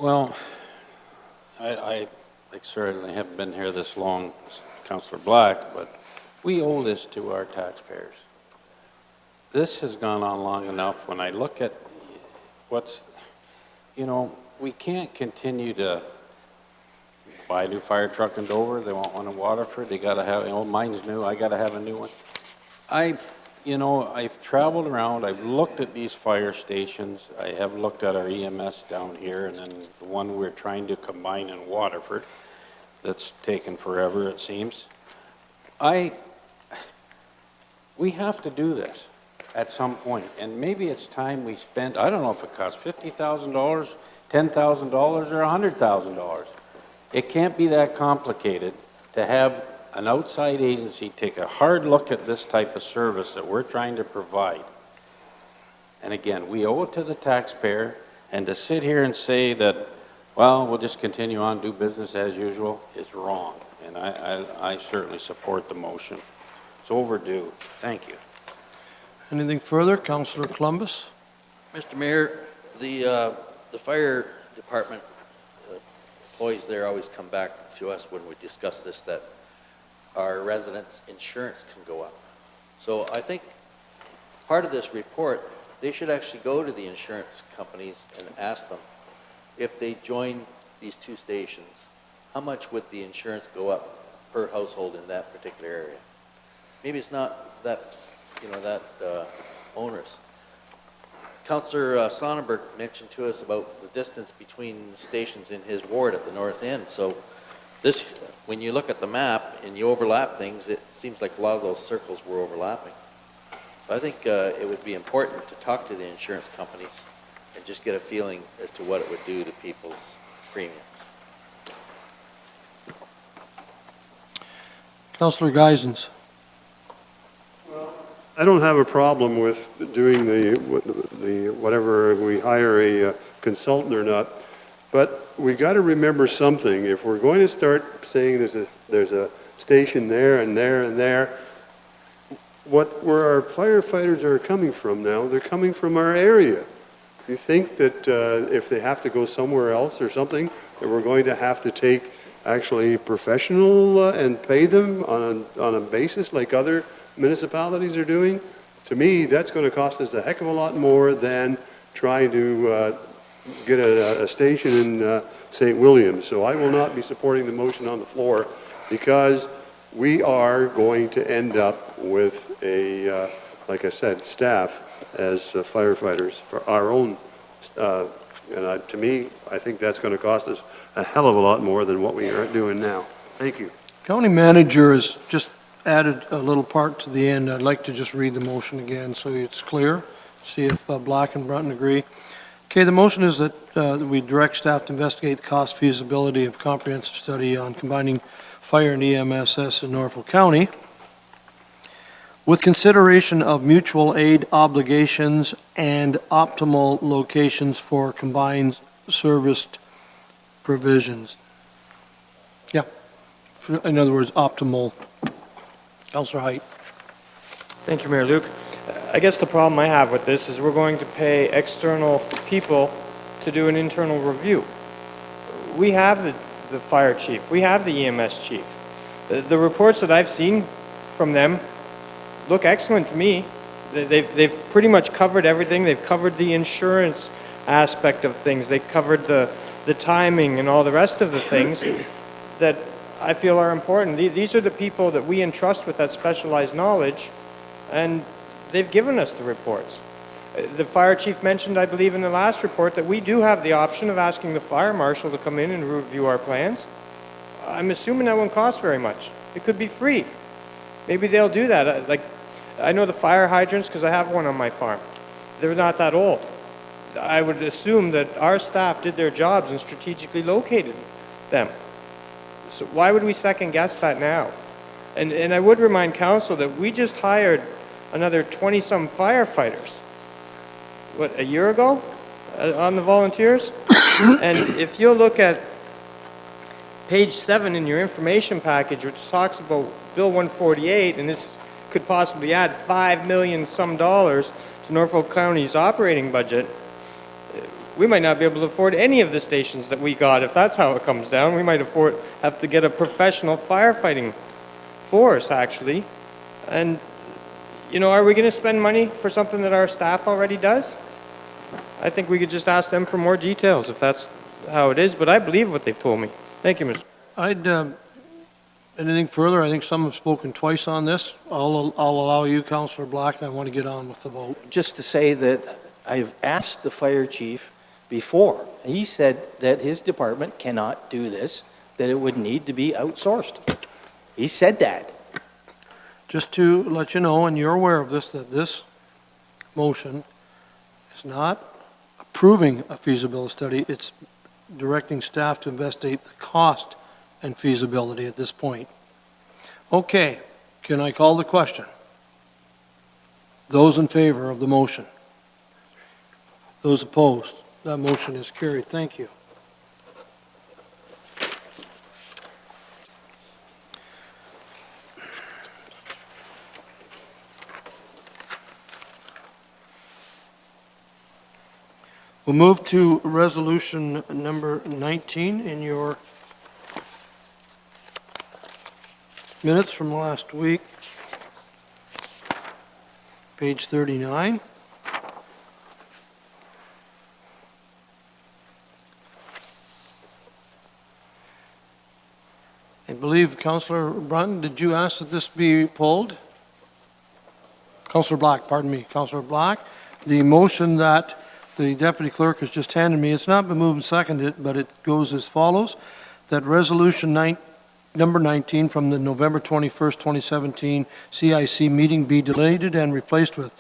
Well, I certainly haven't been here this long, Councillor Black, but we owe this to our taxpayers. This has gone on long enough. When I look at what's, we can't continue to buy a new fire truck in Dover. They want one in Waterford. They got to have, mine's new. I got to have a new one. I've traveled around. I've looked at these fire stations. I have looked at our EMS down here, and then the one we're trying to combine in Waterford. That's taken forever, it seems. We have to do this at some point, and maybe it's time we spend, I don't know if it costs $50,000, $10,000, or $100,000. It can't be that complicated to have an outside agency take a hard look at this type of service that we're trying to provide. And again, we owe it to the taxpayer, and to sit here and say that, well, we'll just continue on, do business as usual, is wrong. And I certainly support the motion. It's overdue. Thank you. Anything further? Councillor Columbus? Mr. Mayor, the fire department employees there always come back to us when we discuss this, that our residents' insurance can go up. So I think part of this report, they should actually go to the insurance companies and ask them, if they join these two stations, how much would the insurance go up per household in that particular area? Maybe it's not that, onerous. Councillor Sonnenberg mentioned to us about the distance between stations in his ward at the north end. So this, when you look at the map and you overlap things, it seems like a lot of those circles were overlapping. But I think it would be important to talk to the insurance companies and just get a feeling as to what it would do to people's premiums. Councillor Geisens. I don't have a problem with doing the whatever we hire a consultant or not, but we got to remember something. If we're going to start saying there's a station there and there and there, where our firefighters are coming from now, they're coming from our area. You think that if they have to go somewhere else or something, that we're going to have to take actually professional and pay them on a basis like other municipalities are doing? To me, that's going to cost us a heck of a lot more than trying to get a station in St. Williams. So I will not be supporting the motion on the floor, because we are going to end up with a, like I said, staff as firefighters for our own, and to me, I think that's going to cost us a hell of a lot more than what we are doing now. Thank you. County manager has just added a little part to the end. I'd like to just read the motion again so it's clear. See if Black and Brunton agree. Okay, the motion is that we direct staff to investigate the cost feasibility of comprehensive study on combining fire and EMSS in Norfolk County with consideration of mutual aid obligations and optimal locations for combined serviced provisions. Yeah, in other words, optimal. Councillor Height. Thank you, Mayor Luke. I guess the problem I have with this is we're going to pay external people to do an internal review. We have the fire chief. We have the EMS chief. The reports that I've seen from them look excellent to me. They've pretty much covered everything. They've covered the insurance aspect of things. They covered the timing and all the rest of the things that I feel are important. These are the people that we entrust with that specialized knowledge, and they've given us the reports. The fire chief mentioned, I believe, in the last report that we do have the option of asking the fire marshal to come in and review our plans. I'm assuming that won't cost very much. It could be free. Maybe they'll do that. Like, I know the fire hydrants because I have one on my farm. They're not that old. I would assume that our staff did their jobs and strategically located them. So why would we second guess that now? And I would remind council that we just hired another 20-some firefighters, what, a year ago on the volunteers? And if you look at page 7 in your information package, which talks about Bill 148, and this could possibly add $5 million some to Norfolk County's operating budget, we might not be able to afford any of the stations that we got. If that's how it comes down, we might have to get a professional firefighting force, actually. And, are we going to spend money for something that our staff already does? I think we could just ask them for more details if that's how it is, but I believe what they've told me. Thank you, Mr. Anything further? I think some have spoken twice on this. I'll allow you, Councillor Black, and I want to get on with the vote. Just to say that I've asked the fire chief before. He said that his department cannot do this, that it would need to be outsourced. He said that. Just to let you know, and you're aware of this, that this motion is not approving a feasibility study, it's directing staff to investigate the cost and feasibility at this point. Okay, can I call the question? Those in favor of the motion? Those opposed? That motion is carried. Thank you. We'll move to resolution number 19 in your minutes from last week, page 39. I believe, Councillor Brunton, did you ask that this be pulled? Councillor Black, pardon me, Councillor Black. The motion that the Deputy Clerk has just handed me, it's not been moved and seconded, but it goes as follows, that resolution number 19 from the November 21st, 2017 CIC meeting be deleted and replaced with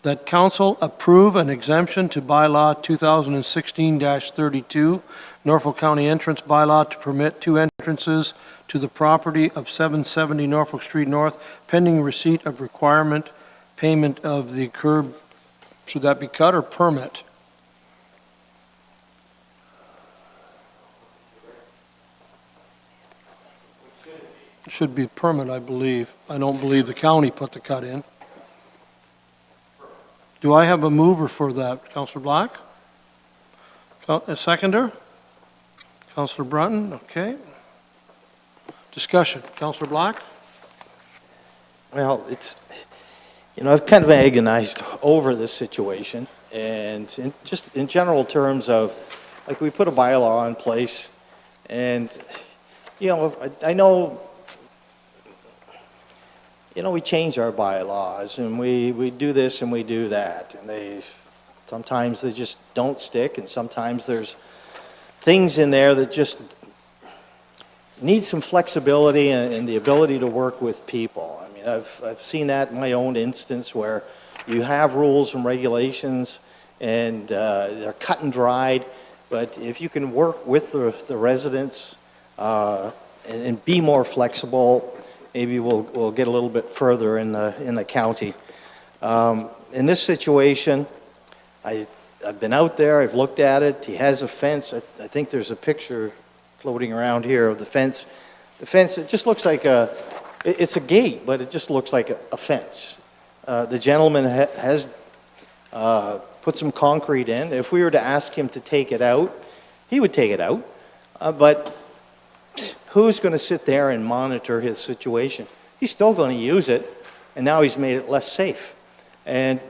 that Council approve an exemption to bylaw 2016-32, Norfolk County entrance bylaw to permit 2 entrances to the property of 770 Norfolk Street North, pending receipt of requirement payment of the curb. Should that be cut or permit? It should be permit, I believe. I don't believe the county put the cut in. Do I have a mover for that? Councillor Black? A seconder? Councillor Brunton, okay. Discussion. Councillor Black? Well, I've kind of agonized over this situation, and just in general terms of, like, we put a bylaw in place, and, I know, we change our bylaws, and we do this and we do that, and sometimes they just don't stick, and sometimes there's things in there that just need some flexibility and the ability to work with people. I mean, I've seen that in my own instance where you have rules and regulations and they're cut and dried, but if you can work with the residents and be more flexible, maybe we'll get a little bit further in the county. In this situation, I've been out there, I've looked at it. He has a fence. I think there's a picture floating around here of the fence. The fence, it just looks like it's a gate, but it just looks like a fence. The gentleman has put some concrete in. If we were to ask him to take it out, he would take it out. But who's going to sit there and monitor his situation? He's still going to use it, and now he's made it less safe. And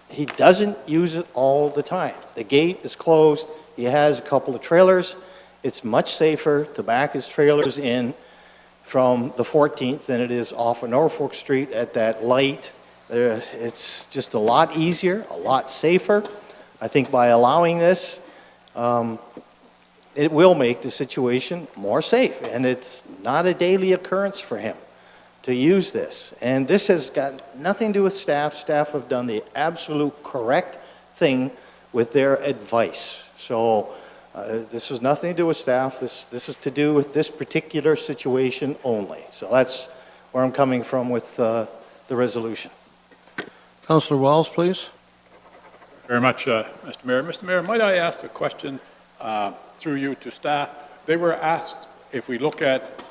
he doesn't use it all the time. The gate is closed. He has a couple of trailers. It's much safer to back his trailers in from the 14th than it is off of Norfolk Street at that light. It's just a lot easier, a lot safer. I think by allowing this, it will make the situation more safe, and it's not a daily occurrence for him to use this. And this has got nothing to do with staff. Staff have done the absolute correct thing with their advice. So this has nothing to do with staff. This is to do with this particular situation only. So that's where I'm coming from with the resolution. Councillor Wells, please. Very much, Mr. Mayor. Mr. Mayor, might I ask a question through you to staff? They were asked, if we look at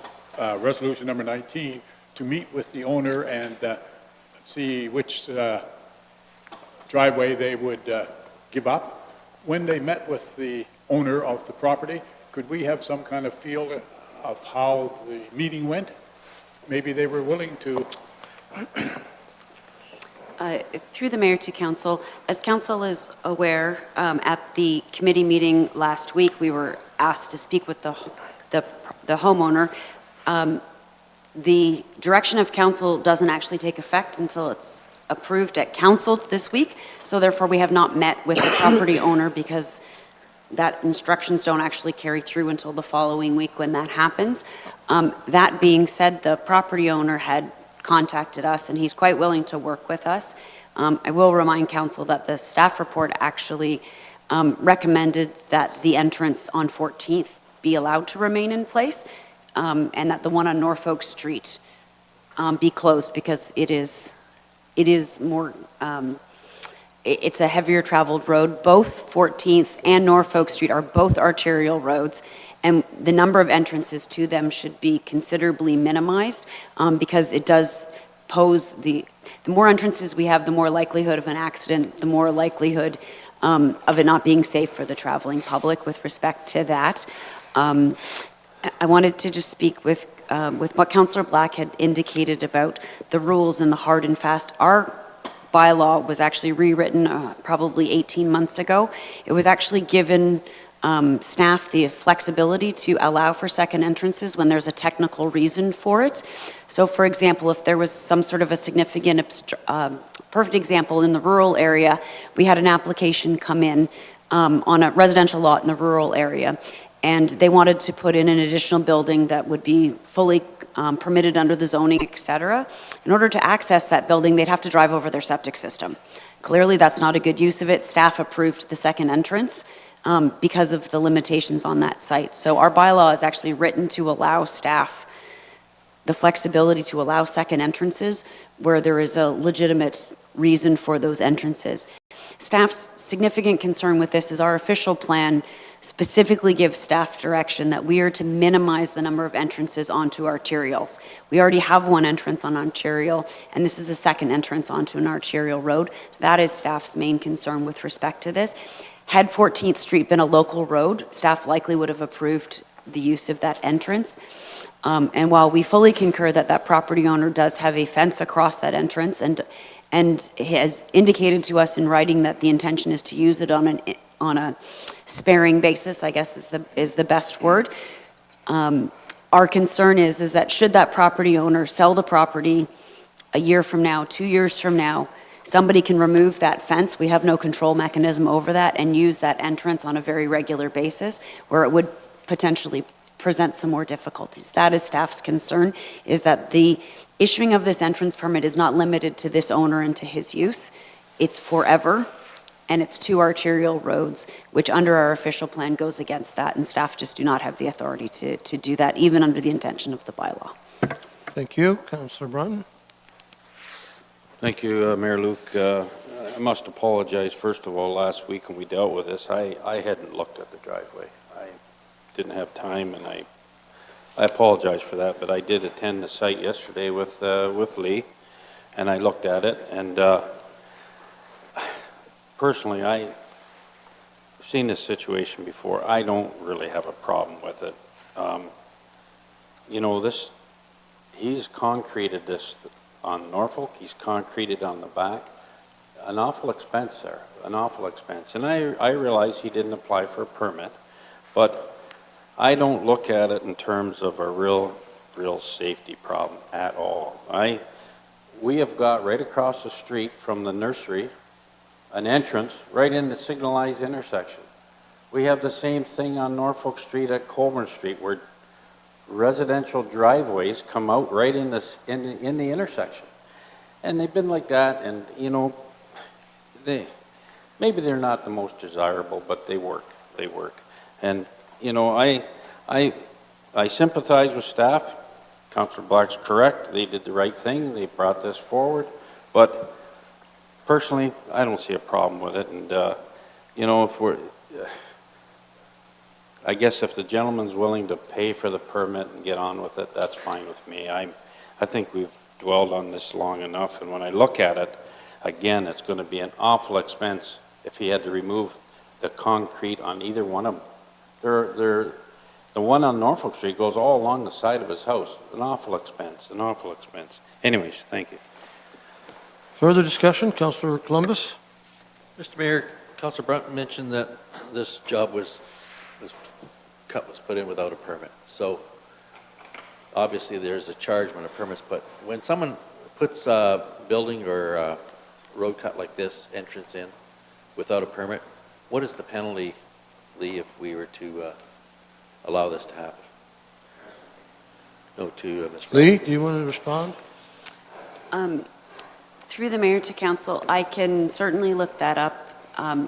resolution number 19, to meet with the owner and see which driveway they would give up. when they met with the owner of the property, could we have some kind of feel of how the meeting went? Maybe they were willing to. Through the mayor to council, as council is aware, at the committee meeting last week, we were asked to speak with the homeowner. The direction of council doesn't actually take effect until it's approved at council this week, so therefore we have not met with the property owner because that instructions don't actually carry through until the following week when that happens. That being said, the property owner had contacted us and he's quite willing to work with us. I will remind council that the staff report actually recommended that the entrance on 14th be allowed to remain in place, and that the one on Norfolk Street be closed because it is more, it's a heavier traveled road. Both 14th and Norfolk Street are both arterial roads, and the number of entrances to them should be considerably minimized because it does pose the more entrances we have, the more likelihood of an accident, the more likelihood of it not being safe for the traveling public with respect to that. I wanted to just speak with what Councillor Black had indicated about the rules and the hard and fast. Our bylaw was actually rewritten probably 18 months ago. It was actually given staff the flexibility to allow for second entrances when there's a technical reason for it. So for example, if there was some sort of a significant, perfect example in the rural area, we had an application come in on a residential lot in the rural area, and they wanted to put in an additional building that would be fully permitted under the zoning, et cetera. In order to access that building, they'd have to drive over their septic system. Clearly, that's not a good use of it. Staff approved the second entrance because of the limitations on that site. So our bylaw is actually written to allow staff the flexibility to allow second entrances where there is a legitimate reason for those entrances. Staff's significant concern with this is our official plan specifically gives staff direction that we are to minimize the number of entrances onto arterials. We already have one entrance on arterial, and this is a second entrance onto an arterial road. That is staff's main concern with respect to this. Had 14th Street been a local road, staff likely would have approved the use of that entrance. And while we fully concur that that property owner does have a fence across that entrance and has indicated to us in writing that the intention is to use it on a sparing basis, I guess is the best word. Our concern is that should that property owner sell the property a year from now, 2 years from now, somebody can remove that fence. We have no control mechanism over that and use that entrance on a very regular basis where it would potentially present some more difficulties. That is staff's concern, is that the issuing of this entrance permit is not limited to this owner and to his use. It's forever, and it's 2 arterial roads, which under our official plan goes against that, and staff just do not have the authority to do that, even under the intention of the bylaw. Thank you. Councillor Brunton? Thank you, Mayor Luke. I must apologize, first of all, last week when we dealt with this, I hadn't looked at the driveway. I didn't have time, and I apologize for that, but I did attend the site yesterday with Lee, and I looked at it, and personally, I've seen this situation before. I don't really have a problem with it. You know, he's concreted this on Norfolk, he's concreted on the back. An awful expense there, an awful expense. And I realize he didn't apply for a permit, but I don't look at it in terms of a real safety problem at all. We have got right across the street from the nursery an entrance right in the signalized intersection. We have the same thing on Norfolk Street at Colburn Street where residential driveways come out right in the intersection. And they've been like that, and you know, maybe they're not the most desirable, but they work. And you know, I sympathize with staff. Councillor Black's correct. They did the right thing. They brought this forward. But personally, I don't see a problem with it. And you know, I guess if the gentleman's willing to pay for the permit and get on with it, that's fine with me. I think we've dwelled on this long enough, and when I look at it, again, it's going to be an awful expense if he had to remove the concrete on either one of them. The one on Norfolk Street goes all along the side of his house. An awful expense, an awful expense. Anyways, thank you. Further discussion, Councillor Columbus? Mr. Mayor, Councilor Brunton mentioned that this job was put in without a permit. So obviously there's a charge when a permit's put. When someone puts a building or a road cut like this entrance in without a permit, what is the penalty, Lee, if we were to allow this to happen? No, to Ms. Lee, do you want to respond? Through the mayor to council, I can certainly look that up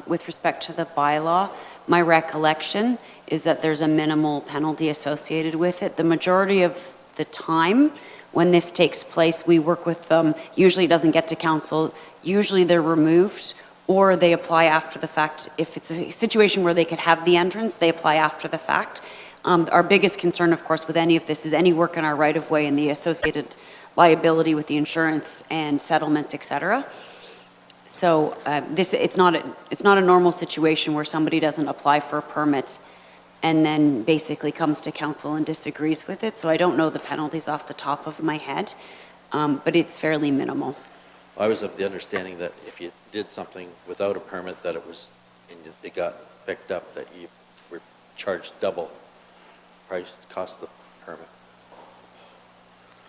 with respect to the bylaw. My recollection is that there's a minimal penalty associated with it. The majority of the time when this takes place, we work with them. Usually it doesn't get to council. Usually they're removed or they apply after the fact. If it's a situation where they could have the entrance, they apply after the fact. Our biggest concern, of course, with any of this is any work in our right-of-way and the associated liability with the insurance and settlements, et cetera. So it's not a normal situation where somebody doesn't apply for a permit and then basically comes to council and disagrees with it. So I don't know the penalties off the top of my head, but it's fairly minimal. I was of the understanding that if you did something without a permit, that it got picked up, that you were charged double price, cost of the permit.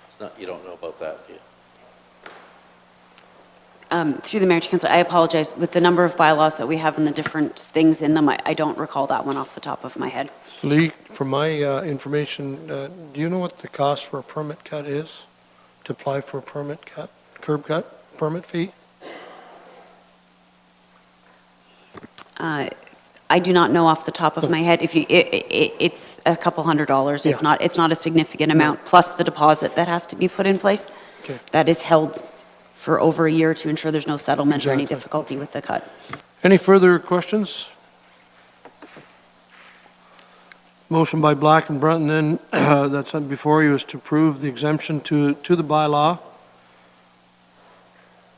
It's not, you don't know about that, do you? Through the mayor to council, I apologize. With the number of bylaws that we have and the different things in them, I don't recall that one off the top of my head. Lee, from my information, do you know what the cost for a permit cut is? To apply for a permit cut, curb cut, permit fee? I do not know off the top of my head. It's a couple $100s. It's Yeah. not a significant amount, plus the deposit that has to be put in place. Okay. That is held for over a year to ensure there's no settlement or any Exactly. difficulty with the cut. Any further questions? Motion by Black and Brunton, then, that's before you, is to approve the exemption to the bylaw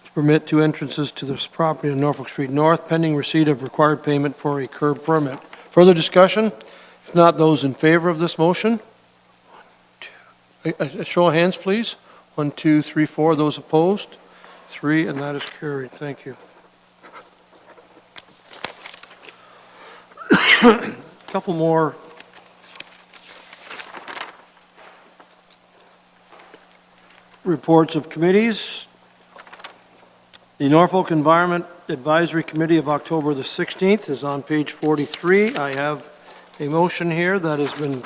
to permit two entrances to this property on Norfolk Street North pending receipt of required payment for a curb permit. Further discussion? If not, those in favor of this motion? A show of hands, please. 1, 2, 3, 4. Those opposed? 3, and that is carried. Thank you. Couple more reports of committees. The Norfolk Environment Advisory Committee of October the 16th is on page 43. I have a motion here that has been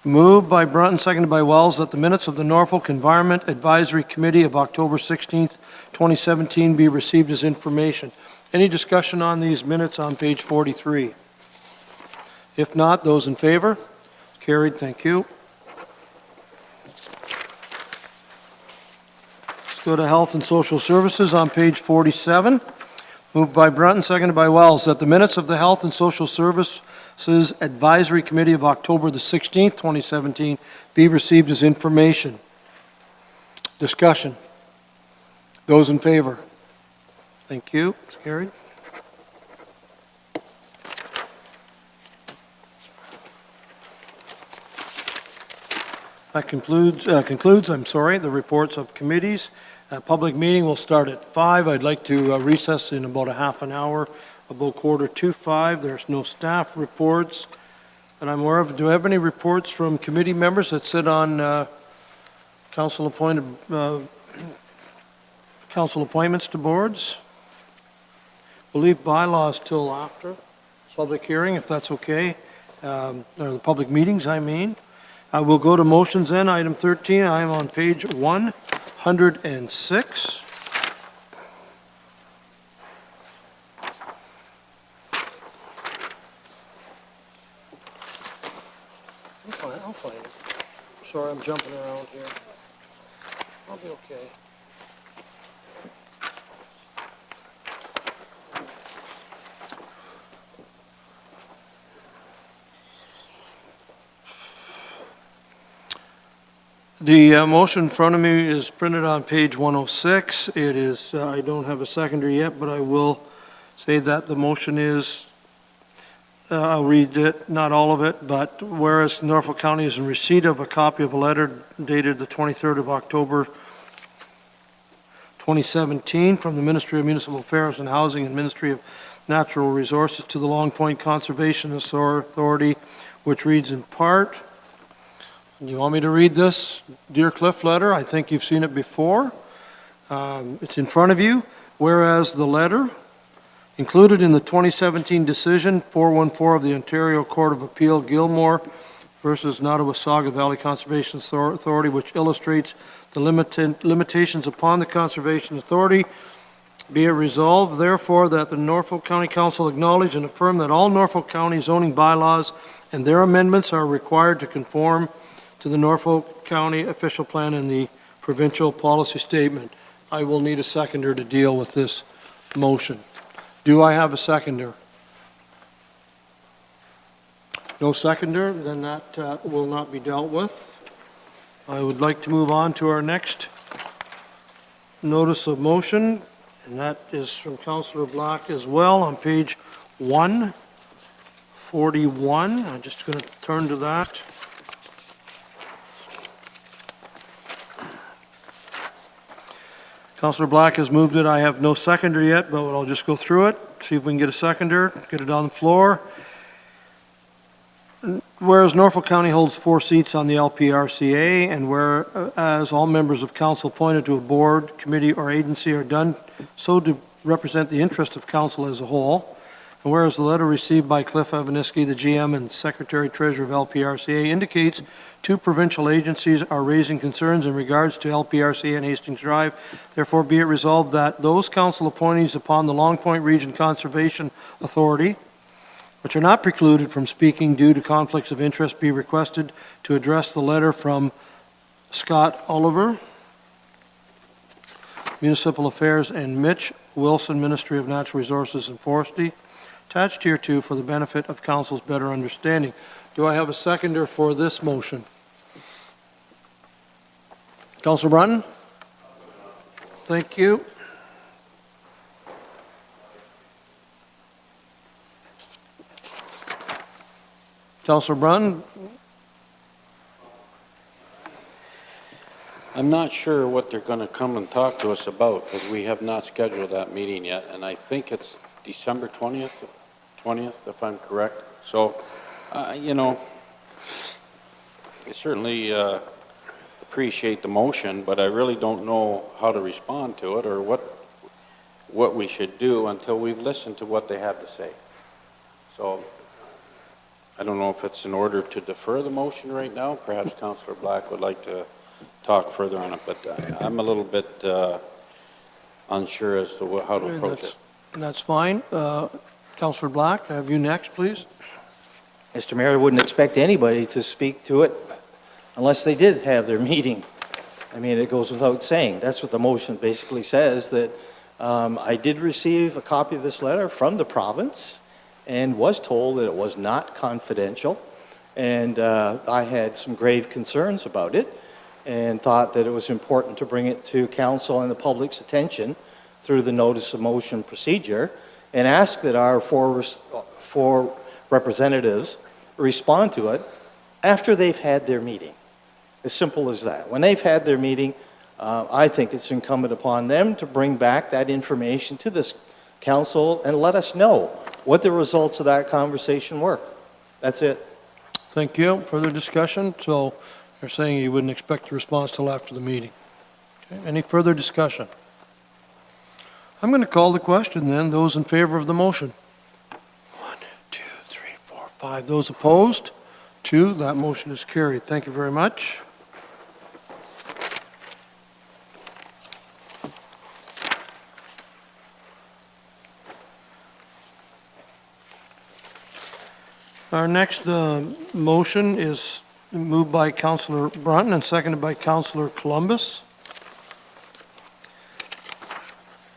moved by Brunton, seconded by Wells, that the minutes of the Norfolk Environment Advisory Committee of October 16th, 2017 be received as information. Any discussion on these minutes on page 43? If not, those in favor? Carried, thank you. Let's go to Health and Social Services on page 47. Moved by Brunton, seconded by Wells, that the minutes of the Health and Social Services Advisory Committee of October the 16th, 2017 be received as information. Discussion. Those in favor? Thank you. It's carried. That concludes the reports of committees. Public meeting will start at 5. I'd like to recess in about a half an hour, about 4:45. There's no staff reports that I'm aware of. Do I have any reports from committee members that sit on council appointments to boards? We'll leave bylaws till after public hearing, if that's okay, or the public meetings, I mean. I will go to motions then. Item 13, I am on page 106. I'll find it. Sorry, I'm jumping around here. I'll be okay. The motion in front of me is printed on page 106. It is, I don't have a seconder yet, but I will say that the motion is I'll read it, not all of it, but whereas Norfolk County is in receipt of a copy of a letter dated the 23rd of October 2017 from the Ministry of Municipal Affairs and Housing and Ministry of Natural Resources to the Long Point Conservation Authority, which reads in part, you want me to read this Dear Cliff letter? I think you've seen it before. It's in front of you. Whereas the letter included in the 2017 decision 414 of the Ontario Court of Appeal, Gilmore versus Nottawasaga Valley Conservation Authority, which illustrates the limitations upon the Conservation Authority, be it resolved, therefore, that the Norfolk County Council acknowledge and affirm that all Norfolk County zoning bylaws and their amendments are required to conform to the Norfolk County official plan and the provincial policy statement. I will need a seconder to deal with this motion. Do I have a seconder? No seconder, then that will not be dealt with. I would like to move on to our next notice of motion, and that is from Councillor Black as well on page 141. I'm just going to turn to that. Councillor Black has moved it. I have no seconder yet, but I'll just go through it, see if we can get a seconder, get it on the floor. Whereas Norfolk County holds 4 seats on the LPRCA, and whereas all members of council appointed to a board, committee, or agency are done so to represent the interest of council as a whole, and whereas the letter received by Cliff Evaniski, the GM and Secretary-Treasurer of LPRCA, indicates 2 provincial agencies are raising concerns in regards to LPRCA and Hastings Drive, therefore be it resolved that those council appointees upon the Long Point Region Conservation Authority, which are not precluded from speaking due to conflicts of interest, be requested to address the letter from Scott Oliver, Municipal Affairs, and Mitch Wilson, Ministry of Natural Resources and Forestry, attached hereto for the benefit of council's better understanding. Do I have a seconder for this motion? Councilor Brunton? Thank you. Councilor Brunton? I'm not sure what they're going to come and talk to us about, because we have not scheduled that meeting yet, and I think it's December 20th, if I'm correct. So, you know, I certainly appreciate the motion, but I really don't know how to respond to it or what we should do until we've listened to what they have to say. So, I don't know if it's in order to defer the motion right now. Perhaps Councillor Black would like to talk further on it, but I'm a little bit unsure as to how to approach it. That's fine. Councillor Black, I have you next, please. Mr. Mayor, I wouldn't expect anybody to speak to it unless they did have their meeting. I mean, it goes without saying. That's what the motion basically says, that I did receive a copy of this letter from the province and was told that it was not confidential, and I had some grave concerns about it and thought that it was important to bring it to council and the public's attention through the notice of motion procedure, and ask that our four representatives respond to it after they've had their meeting. As simple as that. When they've had their meeting, I think it's incumbent upon them to bring back that information to this council and let us know what the results of that conversation were. That's it. Thank you. Further discussion? So you're saying you wouldn't expect a response till after the meeting. Okay. Any further discussion? I'm going to call the question then. Those in favor of the motion? 1, 2, 3, 4, 5. Those opposed? 2. That motion is carried. Thank you very much. Our next motion is moved by Councillor Brunton and seconded by Councillor Columbus.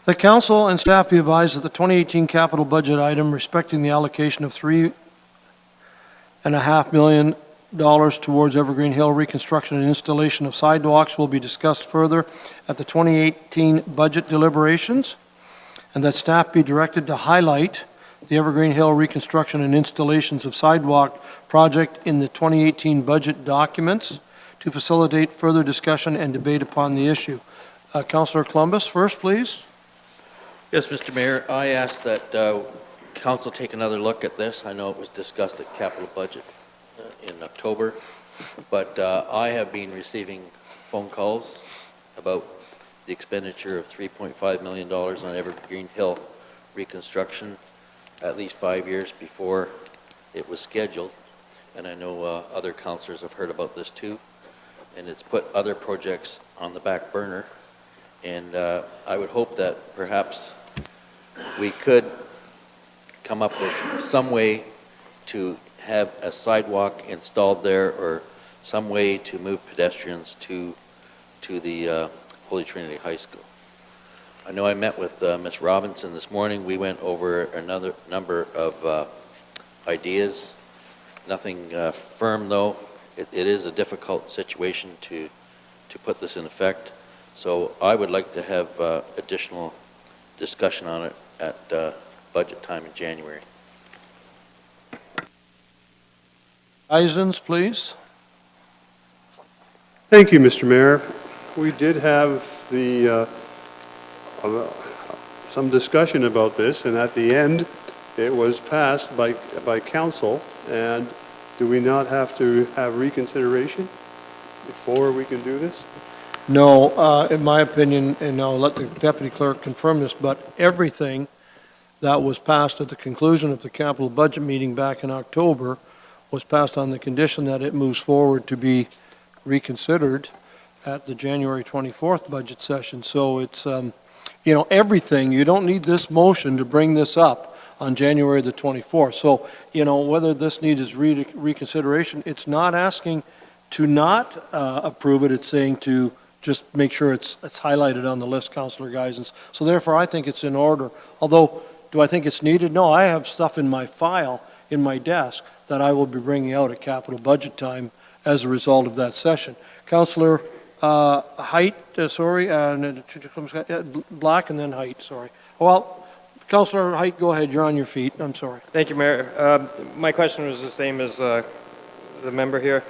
The council and staff be advised that the 2018 capital budget item respecting the allocation of $3.5 million towards Evergreen Hill reconstruction and installation of sidewalks will be discussed further at the 2018 budget deliberations, and that staff be directed to highlight the Evergreen Hill reconstruction and installations of sidewalk project in the 2018 budget documents to facilitate further discussion and debate upon the issue. Councillor Columbus, first, please. Yes, Mr. Mayor, I ask that council take another look at this. I know it was discussed at capital budget in October, but I have been receiving phone calls about the expenditure of $3.5 million on Evergreen Hill reconstruction at least 5 years before it was scheduled. And I know other councillors have heard about this too. And it's put other projects on the back burner. And I would hope that perhaps we could come up with some way to have a sidewalk installed there, or some way to move pedestrians to the Holy Trinity High School. I know I met with Ms. Robinson this morning. We went over another number of ideas. Nothing firm, though. It is a difficult situation to put this in effect. So I would like to have additional discussion on it at budget time in January. Isons, please. Thank you, Mr. Mayor. We did have some discussion about this, and at the end, it was passed by council. And do we not have to have reconsideration before we can do this? No, in my opinion, and I'll let the deputy clerk confirm this, but everything that was passed at the conclusion of the capital budget meeting back in October was passed on the condition that it moves forward to be reconsidered at the January 24th budget session. So it's, everything, you don't need this motion to bring this up on January the 24th. So, whether this needs reconsideration, it's not asking to not approve it, it's saying to just make sure it's highlighted on the list, Councillor Geisens. So therefore, I think it's in order. Although, do I think it's needed? No, I have stuff in my file, in my desk, that I will be bringing out at capital budget time as a result of that session. Councillor Height, Black and then Height, sorry. Well, Councillor Height, go ahead, you're on your feet, I'm sorry. Thank you, Mayor. My question was the same as the member here,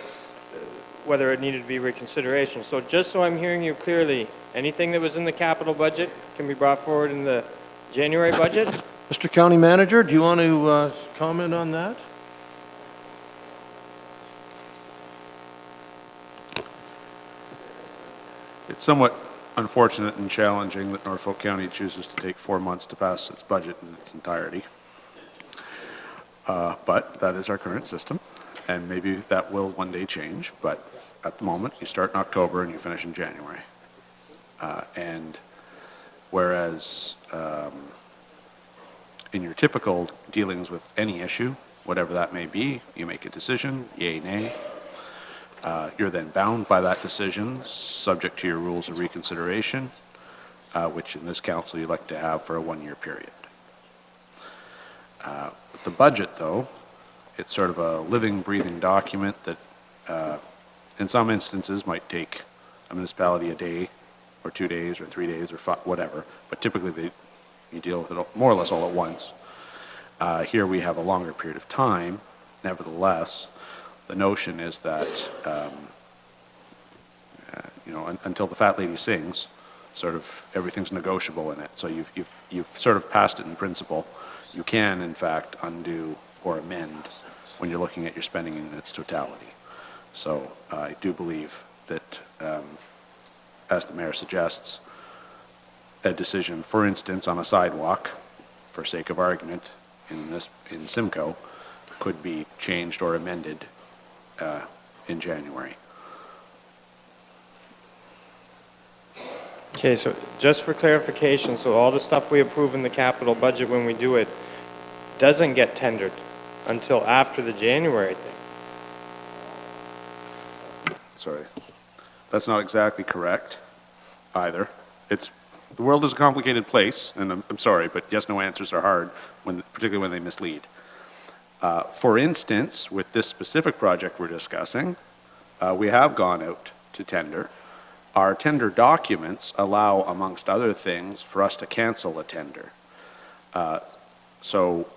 whether it needed to be reconsideration. So just so I'm hearing you clearly, anything that was in the capital budget can be brought forward in the January budget? Mr. County Manager, do you want to comment on that? It's somewhat unfortunate and challenging that Norfolk County chooses to take 4 months to pass its budget in its entirety. But that is our current system, and maybe that will one day change, but at the moment, you start in October and you finish in January. And whereas in your typical dealings with any issue, whatever that may be, you make a decision, yay, nay. You're then bound by that decision, subject to your rules of reconsideration, which in this council you like to have for a 1-year period. With the budget, though, it's sort of a living, breathing document that in some instances might take a municipality a day or 2 days or 3 days or whatever, but typically you deal with it more or less all at once. Here we have a longer period of time. Nevertheless, the notion is that, until the fat lady sings, sort of everything's negotiable in it. So you've sort of passed it in principle. You can, in fact, undo or amend when you're looking at your spending in its totality. So I do believe that, as the mayor suggests, a decision, for instance, on a sidewalk, for sake of argument, in Simcoe, could be changed or amended in January. Okay, so just for clarification, so all the stuff we approve in the capital budget when we do it doesn't get tendered until after the January thing? Sorry. That's not exactly correct either. The world is a complicated place, and I'm sorry, but yes-no answers are hard, particularly when they mislead. For instance, with this specific project we're discussing, we have gone out to tender. Our tender documents allow, amongst other things, for us to cancel a tender. So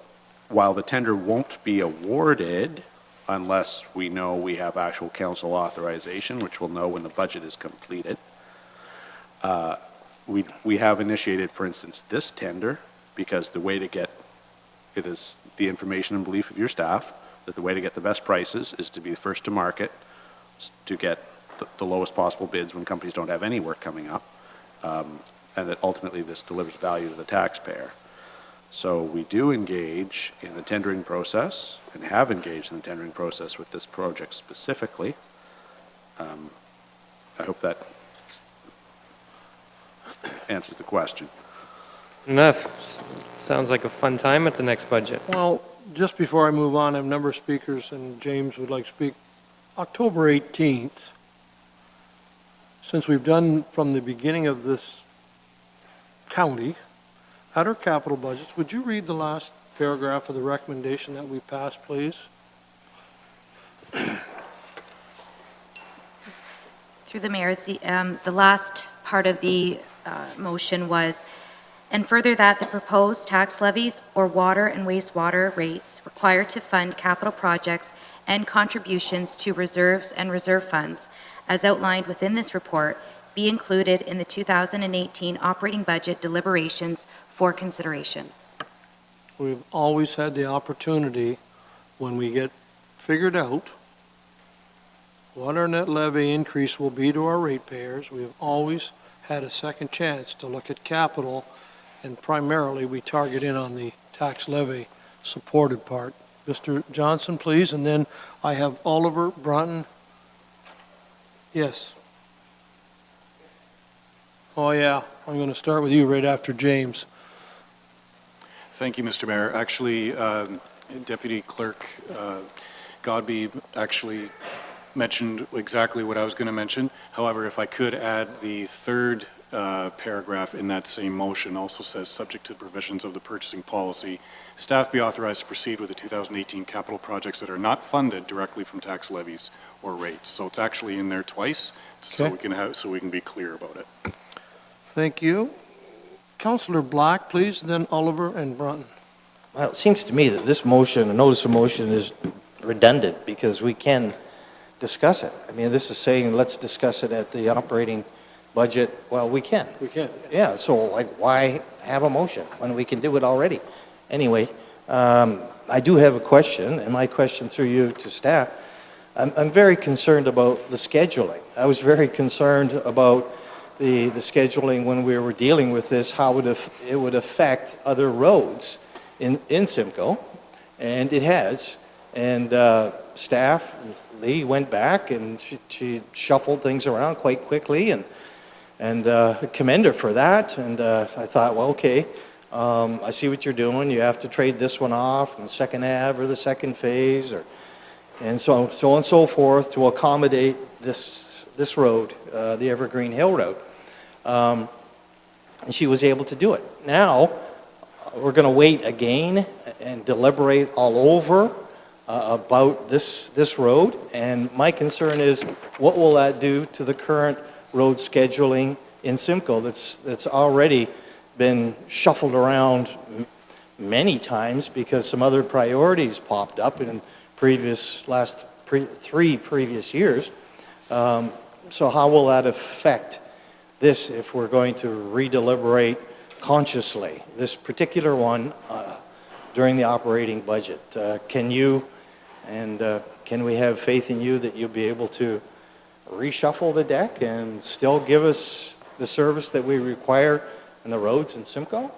while the tender won't be awarded unless we know we have actual council authorization, which we'll know when the budget is completed, we have initiated, for instance, this tender, because the way to get, it is the information and belief of your staff, that the way to get the best prices is to be the first to market, to get the lowest possible bids when companies don't have any work coming up, and that ultimately this delivers value to the taxpayer. So we do engage in the tendering process, and have engaged in the tendering process with this project specifically. I hope that answers the question. Enough. Sounds like a fun time at the next budget. Well, just before I move on, I have a number of speakers, and James would like to speak. October 18th, since we've done from the beginning of this county, at our capital budgets, would you read the last paragraph of the recommendation that we passed, please? Through the mayor, the last part of the motion was, and further that the proposed tax levies or water and wastewater rates required to fund capital projects and contributions to reserves and reserve funds, as outlined within this report, be included in the 2018 operating budget deliberations for consideration. We've always had the opportunity, when we get figured out what our net levy increase will be to our ratepayers, we've always had a second chance to look at capital, and primarily we target in on the tax levy supported part. Mr. Johnson, please, and then I have Oliver Brunton. Yes. Oh, yeah, I'm going to start with you right after James. Thank you, Mr. Mayor. Actually, Deputy Clerk Godby actually mentioned exactly what I was going to mention. However, if I could add, the third paragraph in that same motion also says, subject to the provisions of the purchasing policy, staff be authorized to proceed with the 2018 capital projects that are not funded directly from tax levies or rates. So it's actually in there twice, so we can be clear about it. Thank you. Councillor Black, please, then Oliver and Brunton. Well, it seems to me that this motion, a notice of motion, is redundant because we can discuss it. I mean, this is saying, let's discuss it at the operating budget. Well, we can. We can. Yeah, so like, why have a motion when we can do it already? Anyway, I do have a question, and my question through you to staff. I'm very concerned about the scheduling. I was very concerned about the scheduling when we were dealing with this, how it would affect other roads in Simcoe, and it has. And staff, Lee, went back and she shuffled things around quite quickly, and commend her for that. And I thought, well, okay, I see what you're doing. You have to trade this one off, and the second Ave or the second phase, and so on and so forth to accommodate this road, the Evergreen Hill Road. And she was able to do it. Now, we're going to wait again and deliberate all over about this road. And my concern is, what will that do to the current road scheduling in Simcoe that's already been shuffled around many times because some other priorities popped up in three previous years. So how will that affect this if we're going to redeliberate consciously this particular one during the operating budget? Can you and can we have faith in you that you'll be able to reshuffle the deck and still give us the service that we require in the roads in Simcoe?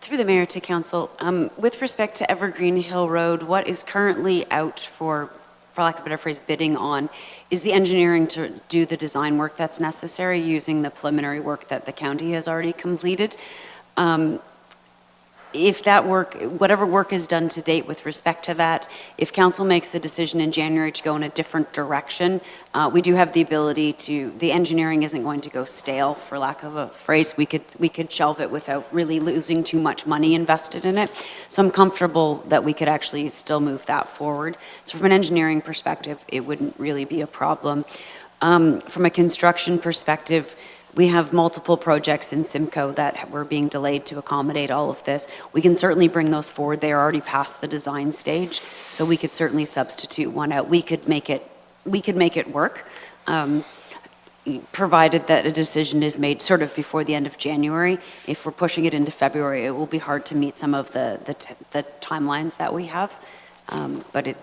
Through the mayor to council, with respect to Evergreen Hill Road, what is currently out for lack of a better phrase, bidding on, is the engineering to do the design work that's necessary using the preliminary work that the county has already completed. If that work, whatever work is done to date with respect to that, if council makes the decision in January to go in a different direction, we do have the ability to, the engineering isn't going to go stale, for lack of a phrase. We could shelve it without really losing too much money invested in it. So I'm comfortable that we could actually still move that forward. So from an engineering perspective, it wouldn't really be a problem. From a construction perspective, We have multiple projects in Simcoe that were being delayed to accommodate all of this. We can certainly bring those forward. They are already past the design stage, so we could certainly substitute one out. We could make it work, provided that a decision is made sort of before the end of January. If we're pushing it into February, it will be hard to meet some of the timelines that we have. But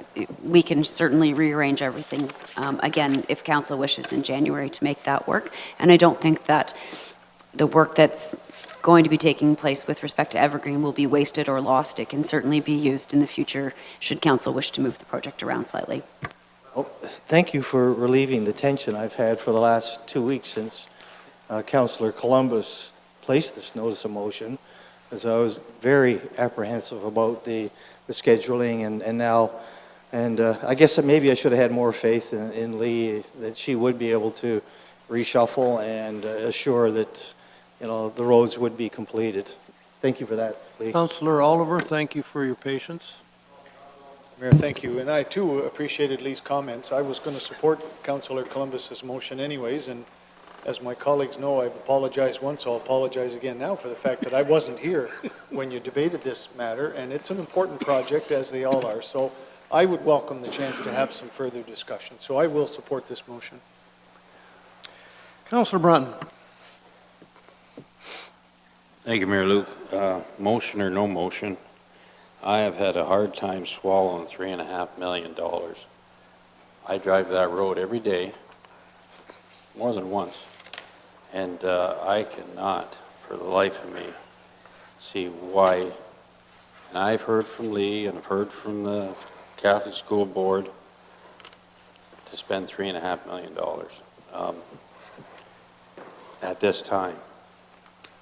we can certainly rearrange everything, again, if council wishes in January to make that work. And I don't think that the work that's going to be taking place with respect to Evergreen will be wasted or lost. It can certainly be used in the future should council wish to move the project around slightly. Oh, thank you for relieving the tension I've had for the last 2 weeks since Councillor Columbus placed this notice of motion, as I was very apprehensive about the scheduling and now, and I guess that maybe I should have had more faith in Lee that she would be able to reshuffle and assure that, you know, the roads would be completed. Thank you for that, Lee. Councillor Oliver, thank you for your patience. Mayor, thank you. And I too appreciated Lee's comments. I was going to support Councillor Columbus's motion anyways, and as my colleagues know, I've apologized once, I'll apologize again now for the fact that I wasn't here when you debated this matter, and it's an important project, as they all are. So I would welcome the chance to have some further discussion. So I will support this motion. Councillor Brunton. Thank you, Mayor Luke. Motion or no motion, I have had a hard time swallowing $3.5 million. I drive that road every day, more than once, and I cannot, for the life of me, see why. And I've heard from Lee and I've heard from the Catholic School Board to spend $3.5 million at this time.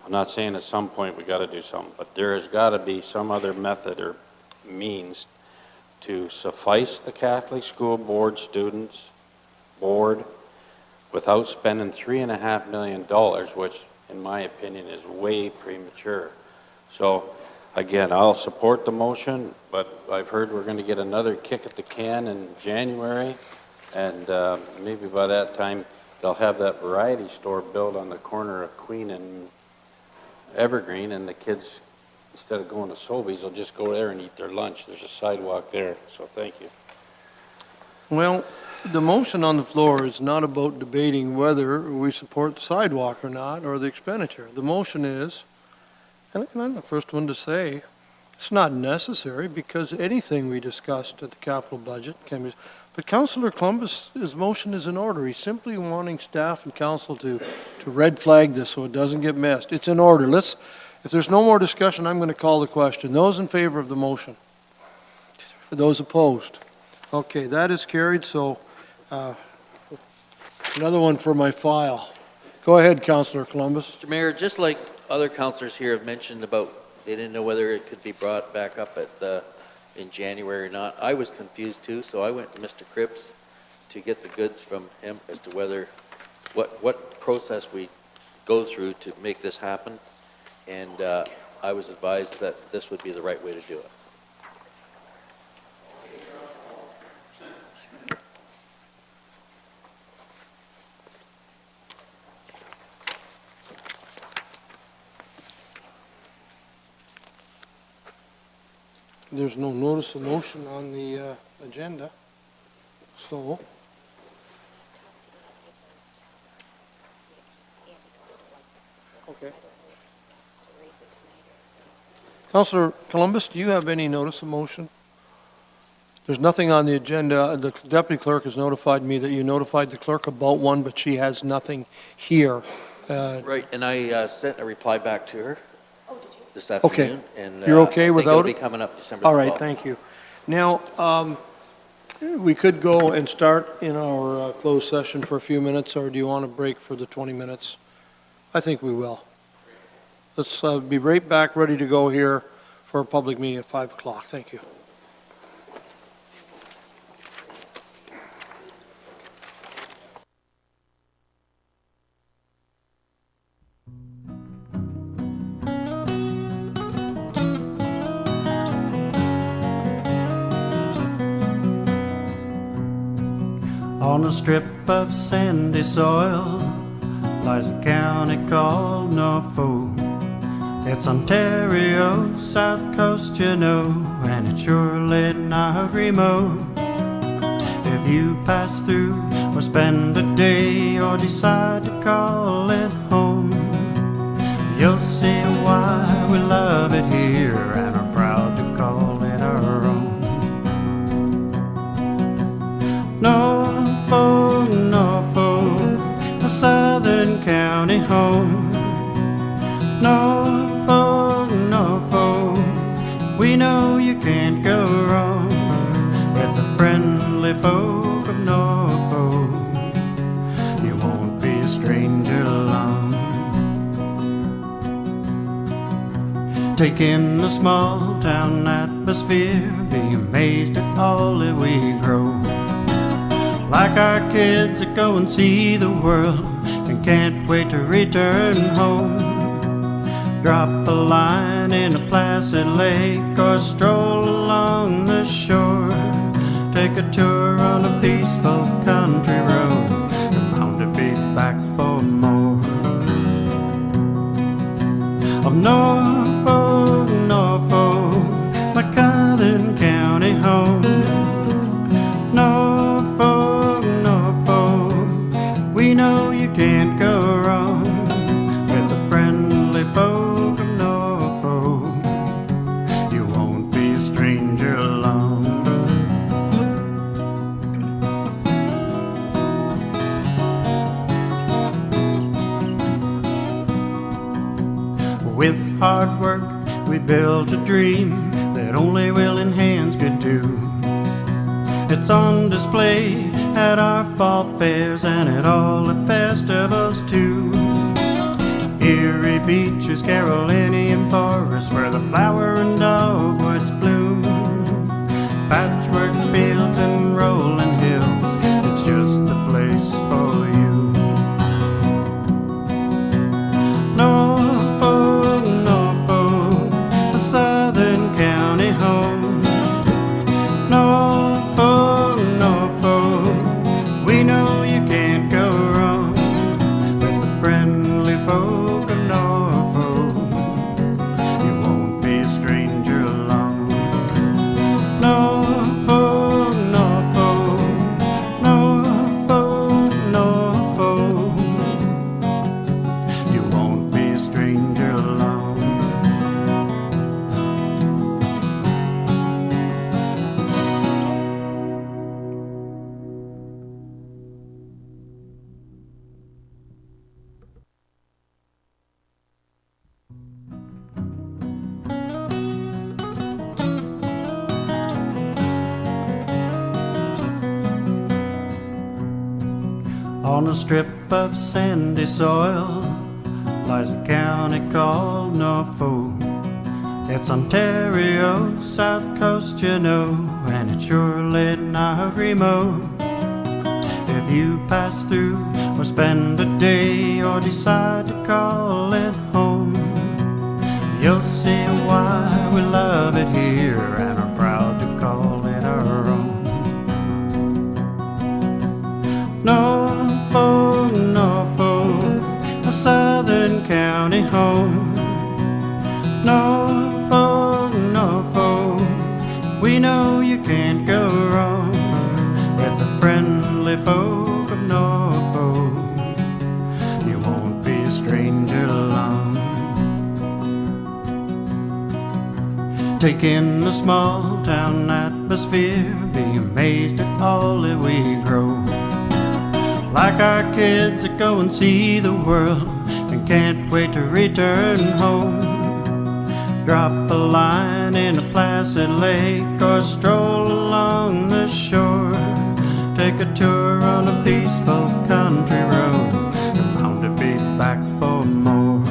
I'm not saying at some point we got to do something, but there has got to be some other method or means to suffice the Catholic School Board students, board, without spending $3.5 million, which in my opinion is way premature. So again, I'll support the motion, but I've heard we're going to get another kick at the can in January, and maybe by that time they'll have that variety store built on the corner of Queen and Evergreen, and the kids, instead of going to Sobeys, will just go there and eat their lunch. There's a sidewalk there, so thank you. Well, the motion on the floor is not about debating whether we support the sidewalk or not, or the expenditure. The motion is, and I'm the first one to say, it's not necessary, because anything we discussed at the capital budget can be, but Councillor Columbus's motion is in order. He's simply wanting staff and council to red flag this so it doesn't get missed. It's in order. If there's no more discussion, I'm going to call the question. Those in favor of the motion? Those opposed? Okay, that is carried, so another one for my file. Go ahead, Councillor Columbus. Mr. Mayor, just like other councillors here have mentioned about they didn't know whether it could be brought back up in January or not, I was confused too, so I went to Mr. Cripps to get the goods from him as to whether, what process we go through to make this happen, and I was advised that this would be the right way to do it. There's no notice of motion on the agenda, so. Okay. Councillor Columbus, do you have any notice of motion? There's nothing on the agenda. The deputy clerk has notified me that you notified the clerk about one, but she has nothing here. Right, and I sent a reply back to her this Okay. afternoon. And You're okay without it'll it? be coming up December 12th. All right, thank you. Now, we could go and start in our closed session for a few minutes, or do you want to break for the 20 minutes? I think we will. Let's be right back, ready to go here for a public meeting at 5 o'clock. Thank you. On a strip of sandy soil lies a county called Norfolk. It's Ontario, south coast, you know, and it's surely not remote. If you pass through or spend a day or decide to call it home, you'll see why we love it here and are proud to call it our own. Norfolk, Norfolk, a southern county home. Norfolk, Norfolk, we know you can't go wrong with the friendly folk of Norfolk. You won't be a stranger long. Take in the small town atmosphere, be amazed at all that we grow. Like our kids that go and see the world and can't wait to return home. Drop a line in a placid lake or stroll along the shore. Take a tour on a peaceful country road and bound to be back for more. Of Norfolk, Norfolk, my southern county home. Norfolk, Norfolk, we know you can't go wrong with the friendly folk of Norfolk. You won't be a stranger long. With hard work we built a dream that only willing hands could do. It's on display at our fall fairs and at all the festivals too. Erie beaches, Carolinian forests, where the flower and dogwoods bloom. Patchwork fields and rolling hills, it's just the place for you. Norfolk, Norfolk, a southern county home. Norfolk, Norfolk, we know you can't go wrong with the friendly folk of Norfolk. You won't be a stranger long. Norfolk, Norfolk, Norfolk, Norfolk, you won't be a stranger long. On a strip of sandy soil lies a county called Norfolk. It's Ontario, south coast, you know, and it's surely not remote. If you pass through or spend a day or decide to call it home, you'll see why we love it here and are proud to call it our own. Norfolk, Norfolk, a southern county home. Norfolk, Norfolk, we know you can't go wrong with the friendly folk of Norfolk. You won't be a stranger long. Take in the small town atmosphere, be amazed at all that we grow. Like our kids that go and see the world and can't wait to return home. Drop a line in a placid lake or stroll along the shore. Take a tour on a peaceful country road and bound to be back for more.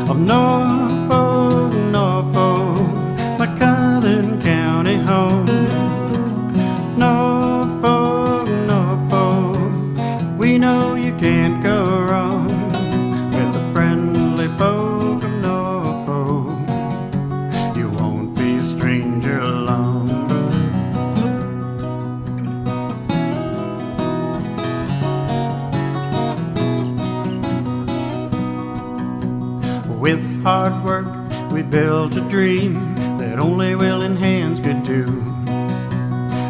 Of Norfolk, Norfolk, my southern county home. Norfolk, Norfolk, we know you can't go wrong with the friendly folk of Norfolk. You won't be a stranger long. hard work, we built a dream that only willing hands could do.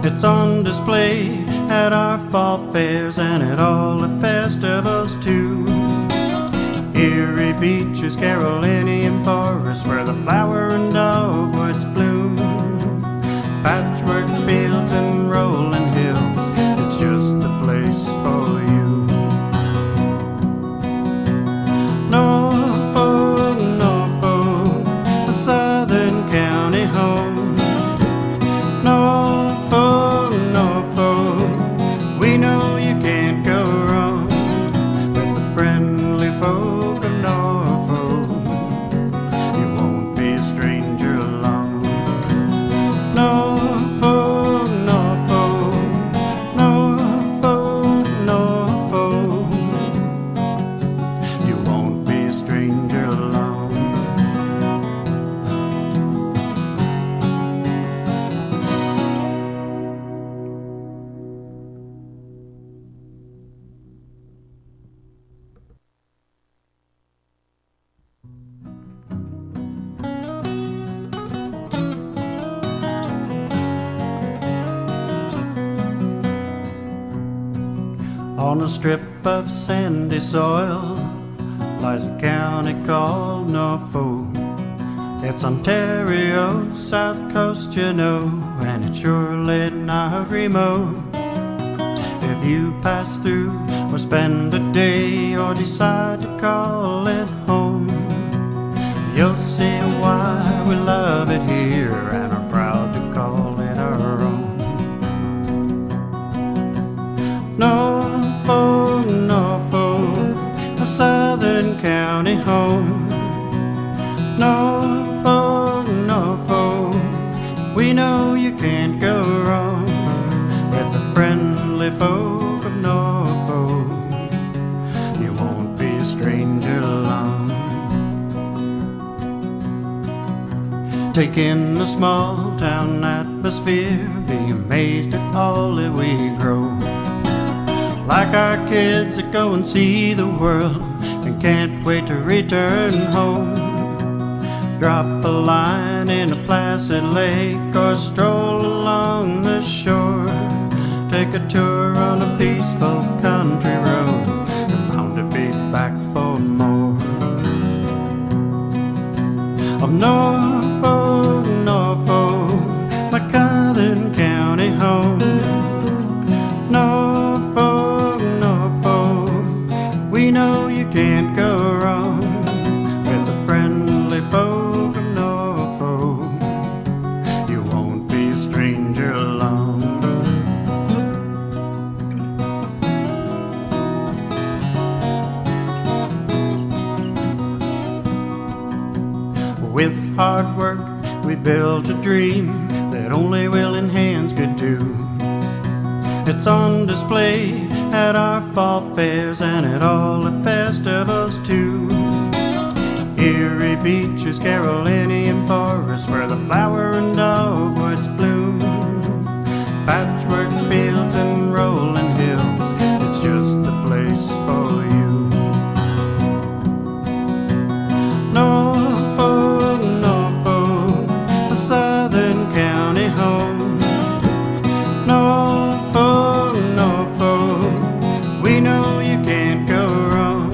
It's on display at our fall fairs and at all the festivals too. Erie beaches, Carolinian forests, where the flower and dogwoods bloom. Patchwork fields and rolling hills, it's just the place for you. Norfolk, Norfolk, a southern county home. Norfolk, Norfolk, we know you can't go wrong with the friendly folk of Norfolk. You won't be a stranger along. Norfolk, Norfolk, Norfolk, Norfolk, you won't be a stranger along. On a strip of sandy soil lies a county called Norfolk. It's Ontario, south coast, you know, and it's surely not remote. If you pass through or spend a day or decide to call it home, you'll see why we love it here and are proud to call it our own. Norfolk, Norfolk, a southern county home. Norfolk, Norfolk, we know you can't go wrong with the friendly folk of Norfolk. You won't be a stranger long. Take in the small town atmosphere, be amazed at all that we grow. Like our kids that go and see the world and can't wait to return home. Drop a line in a placid lake or stroll along the shore. Take a tour on a peaceful country road and bound to be back for more. Of Norfolk, Norfolk, my southern county home. Norfolk, Norfolk, we know you can't go wrong with the friendly folk of Norfolk. You won't be a stranger along. With hard work, we built a dream that only willing hands could do. It's on display at our fall fairs and at all the festivals too. Erie beaches, Carolinian forests, where the flower and dogwoods bloom. Patchwork fields and rolling hills, it's just the place for you. Norfolk, Norfolk, a southern county home. Norfolk, Norfolk, we know you can't go wrong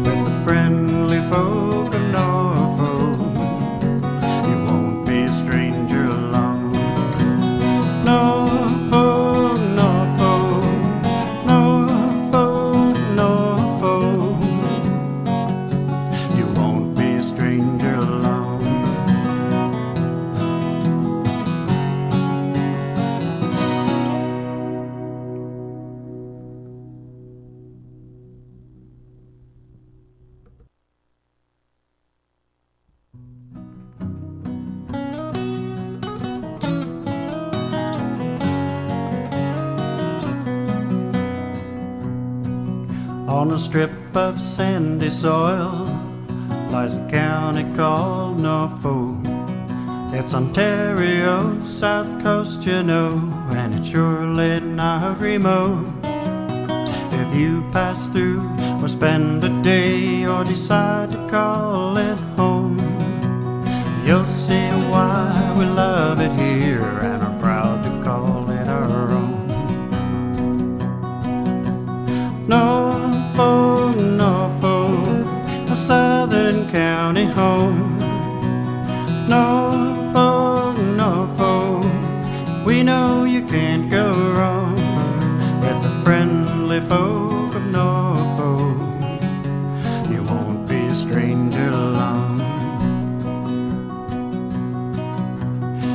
with the friendly folk of Norfolk. You won't be a stranger along. Norfolk, Norfolk, Norfolk, Norfolk, you won't be a stranger along. On a strip of sandy soil lies a county called Norfolk. It's Ontario, south coast, you know, and it's surely not remote. If you pass through or spend a day or decide to call it home, You'll see why we love it here and are proud to call it our own. Norfolk, Norfolk, a southern county home. Norfolk, Norfolk, we know you can't go wrong with the friendly folk of Norfolk. You won't be a stranger long.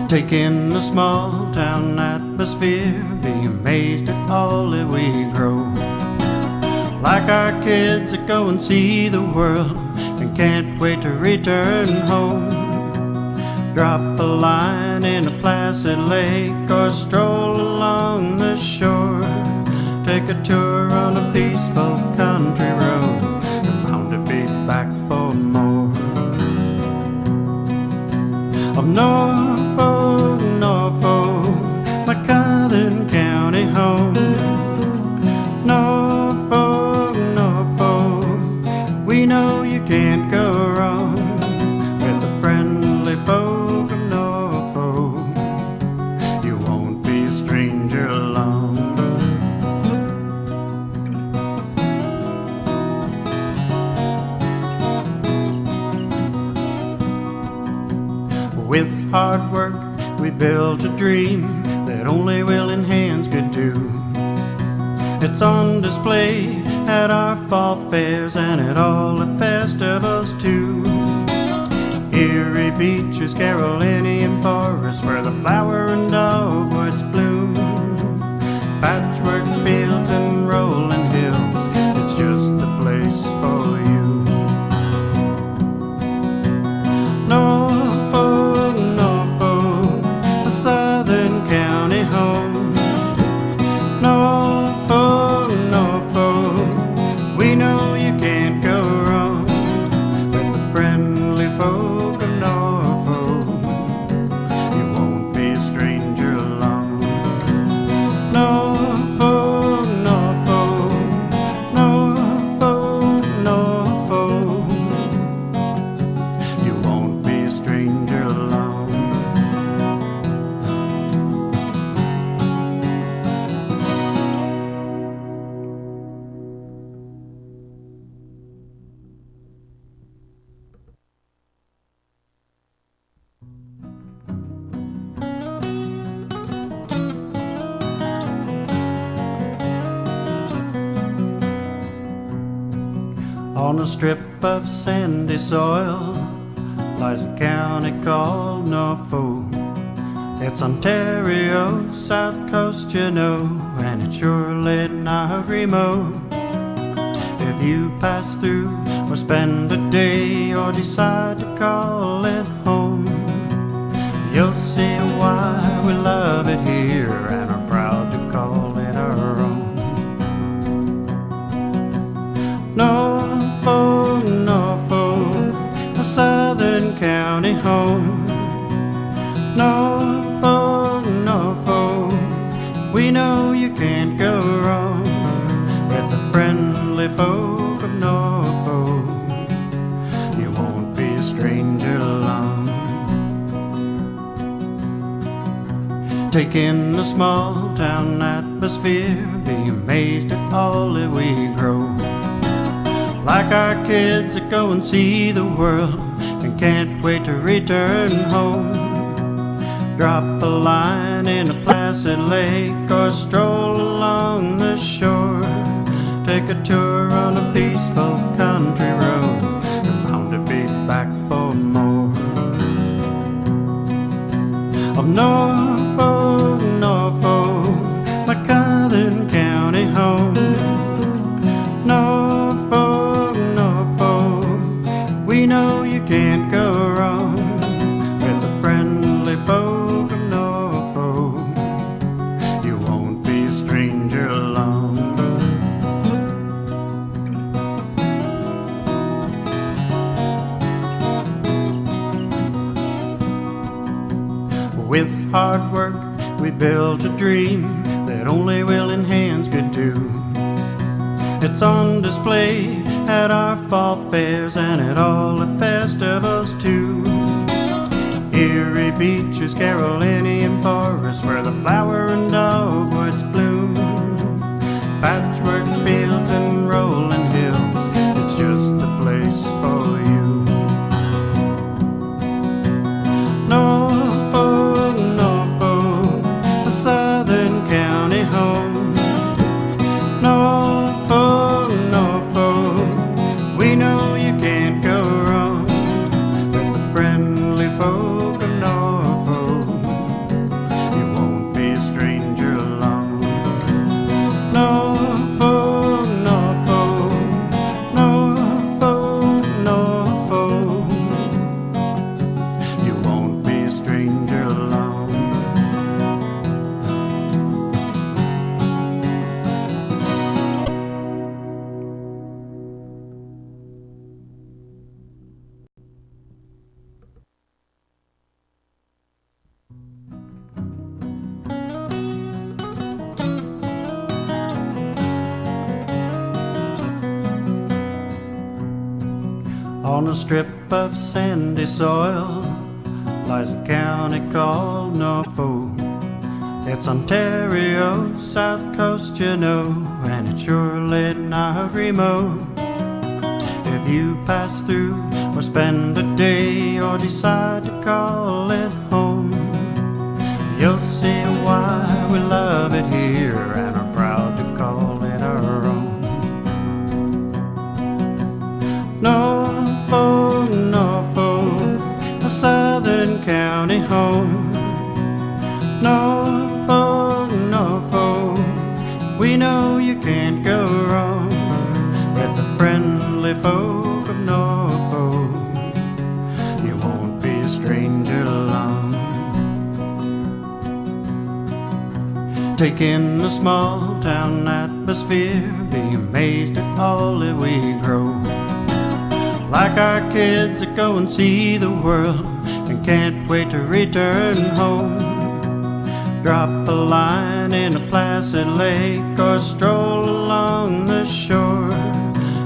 Take in the small town atmosphere, be amazed at all that we grow. Like our kids that go and see the world and can't wait to return home. Drop a line in a placid lake or stroll along the shore. Take a tour on a peaceful country road and bound to be back for more. Of Norfolk, Norfolk, my southern county home. Norfolk, Norfolk, we know you can't go wrong with the friendly folk of Norfolk. You won't be a stranger long. With hard work, we built a dream that only willing hands could do. It's on display at our fall fairs and at all the festivals too. Erie beaches, Carolinian forests, where the flower and dogwoods bloom. Patchwork fields and rolling hills, it's just the place for you. Norfolk, Norfolk, a southern county home. Norfolk, Norfolk, we know you can't go wrong with the friendly folk of Norfolk. You won't be a stranger along. Norfolk, Norfolk, Norfolk, Norfolk, you won't be a stranger along. On a strip of sandy soil lies a county called Norfolk. It's Ontario's south coast, you know, and it's surely not remote. If you pass through or spend a day or decide to call it home, you'll see why we love it here and are proud to call it our own. Norfolk, Norfolk, a southern county home. Norfolk, Norfolk, we know you can't go wrong with the friendly folk of Norfolk. You won't be a stranger long. Take in the small town atmosphere, be amazed at all that we grow. Like our kids that go and see the world and can't wait to return home. Drop a line in a placid lake or stroll along the shore. Take a tour on a peaceful country road and bound to be back for more. Of Norfolk, Norfolk, my southern county home. Norfolk, Norfolk, we know you can't go wrong with the friendly folk of Norfolk. You won't be a stranger along. With hard work, we built a dream that only willing hands could do. It's on display at our fall fairs and at all the festivals too. Erie beaches, Carolinian forests, where the flower and dogwoods bloom. Patchwork fields and rolling hills, it's just the place for you. Norfolk, Norfolk, a southern county home. Norfolk, Norfolk, we know you can't go wrong with the friendly folk of Norfolk. You won't be a stranger long. Norfolk, Norfolk, Norfolk, Norfolk, you won't be a stranger long. On a strip of sandy soil lies a county called Norfolk. It's Ontario's south coast, you know, and it's surely not remote. If you pass through or spend a day or decide to call it home, you'll see why we love it here and are proud to call it our own. Norfolk, Norfolk, a southern county home. Norfolk, Norfolk, we know you can't go wrong with the friendly folk of Norfolk. You won't be a stranger long. Take in the small town atmosphere, be amazed at all that we grow. Like our kids that go and see the world and can't wait to return home. Drop a line in a placid lake or stroll along the shore.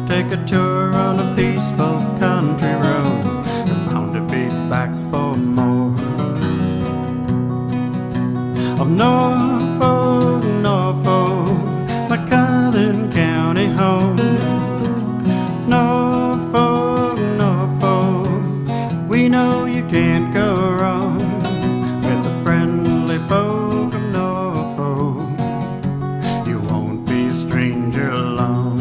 Take a tour on a peaceful country road and bound to be back for more. Of Norfolk, Norfolk, my southern county home. Norfolk, Norfolk, we know you can't go wrong with the friendly folk of Norfolk. You won't be a stranger long.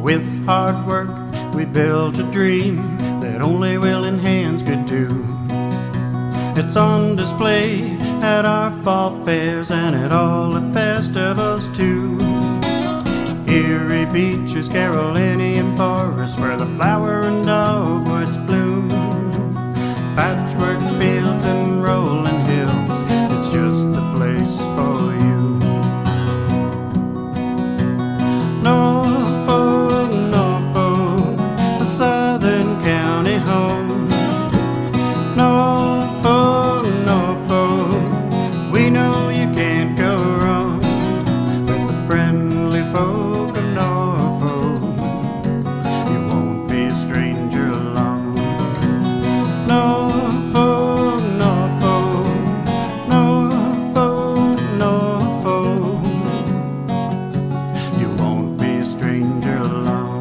With hard work we built a dream that only willing hands could do. It's on display at our fall fairs and at all the festivals too. Erie beaches, Carolinian forests, where the flower and dogwoods bloom. Patchwork fields and rolling hills, it's just the place for you. Norfolk, Norfolk, a southern county home. Norfolk, Norfolk, we know you can't go wrong with the friendly folk of Norfolk. You won't be a stranger long. Norfolk, Norfolk, Norfolk, Norfolk, you won't be a stranger long.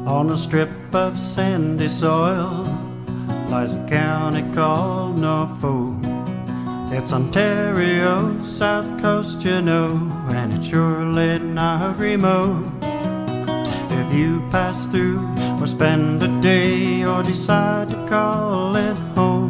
On a strip of sandy soil lies a county called Norfolk. It's Ontario's south coast, you know, and it's surely not remote. If you pass through or spend a day or decide to call it home,